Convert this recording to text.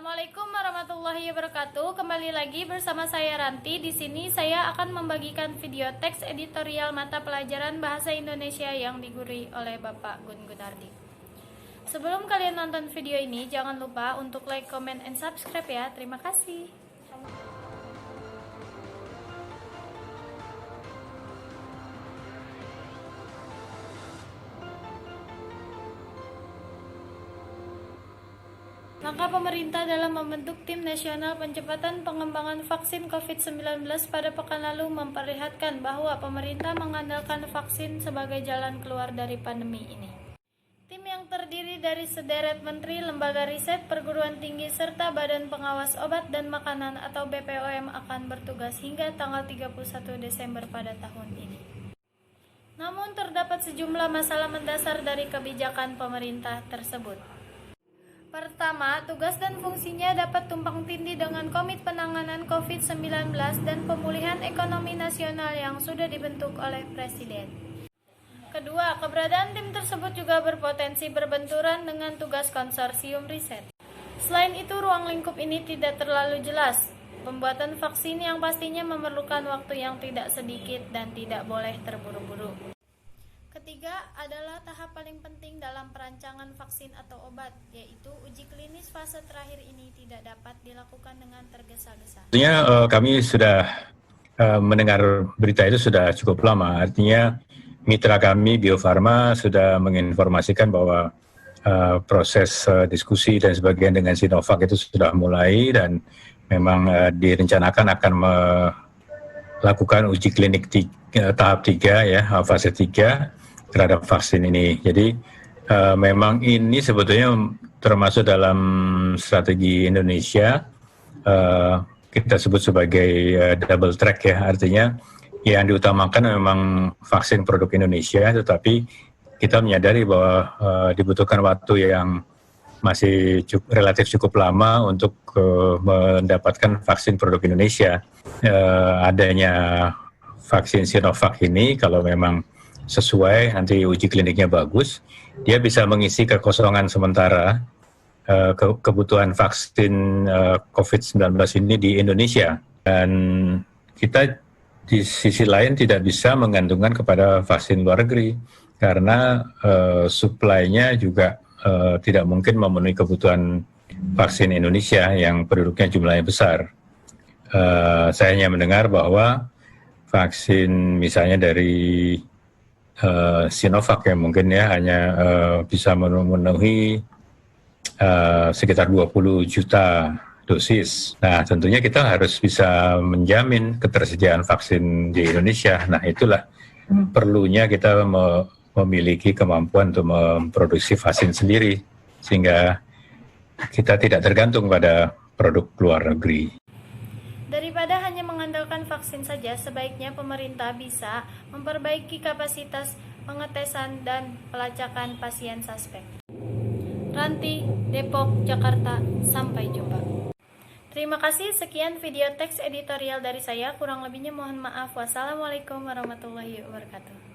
Assalamualaikum warahmatullahi wabarakatuh. Kembali lagi bersama saya Ranti. Di sini saya akan membagikan video teks editorial mata pelajaran Bahasa Indonesia yang digurui oleh Bapak Gun Gunardi. Sebelum kalian nonton video ini, jangan lupa untuk like, comment, and subscribe ya. Terima kasih. Langkah pemerintah dalam membentuk Tim Nasional Percepatan Pengembangan Vaksin COVID-19 pada pekan lalu memperlihatkan bahwa pemerintah mengandalkan vaksin sebagai jalan keluar dari pandemi ini. Tim yang terdiri dari sederet menteri, lembaga riset, perguruan tinggi, serta Badan Pengawas Obat dan Makanan atau BPOM akan bertugas hingga tanggal 31 Desember pada tahun ini. Namun terdapat sejumlah masalah mendasar dari kebijakan pemerintah tersebut. Pertama, tugas dan fungsinya dapat tumpang tindih dengan Komite Penanganan COVID-19 dan Pemulihan Ekonomi Nasional yang sudah dibentuk oleh Presiden. Kedua, keberadaan tim tersebut juga berpotensi berbenturan dengan tugas konsorsium riset. Selain itu, ruang lingkup ini tidak terlalu jelas. Pembuatan vaksin yang pastinya memerlukan waktu yang tidak sedikit dan tidak boleh terburu-buru. Ketiga adalah tahap paling penting dalam perancangan vaksin atau obat, yaitu uji klinis fase terakhir ini tidak dapat dilakukan dengan tergesa-gesa. Artinya kami sudah mendengar berita itu sudah cukup lama. Artinya mitra kami Bio Farma sudah menginformasikan bahwa proses diskusi dan sebagainya dengan Sinovac itu sudah mulai dan memang direncanakan akan melakukan uji klinik tahap 3 ya, fase 3 terhadap vaksin ini. Jadi memang ini sebetulnya termasuk dalam strategi Indonesia, kita sebut sebagai double track ya, artinya yang diutamakan memang vaksin produk Indonesia, tetapi kita menyadari bahwa dibutuhkan waktu yang masih relatif cukup lama untuk mendapatkan vaksin produk Indonesia. Adanya vaksin Sinovac ini kalau memang sesuai, nanti uji kliniknya bagus, dia bisa mengisi kekosongan sementara kebutuhan vaksin COVID-19 ini di Indonesia. Dan kita di sisi lain tidak bisa menggantungkan kepada vaksin luar negeri, karena suplainya juga tidak mungkin memenuhi kebutuhan vaksin Indonesia yang penduduknya jumlahnya besar. Saya hanya mendengar bahwa vaksin misalnya dari Sinovac yang mungkin ya hanya bisa memenuhi sekitar 20 juta dosis. Nah, tentunya kita harus bisa menjamin ketersediaan vaksin di Indonesia. Nah, itulah perlunya kita memiliki kemampuan untuk memproduksi vaksin sendiri sehingga kita tidak tergantung pada produk luar negeri. Daripada hanya mengandalkan vaksin saja, sebaiknya pemerintah bisa memperbaiki kapasitas pengetesan dan pelacakan pasien suspek. Ranti, Depok, Jakarta. Sampai jumpa. Terima kasih, sekian video teks editorial dari saya. Kurang lebihnya mohon maaf. Wassalamualaikum warahmatullahi wabarakatuh.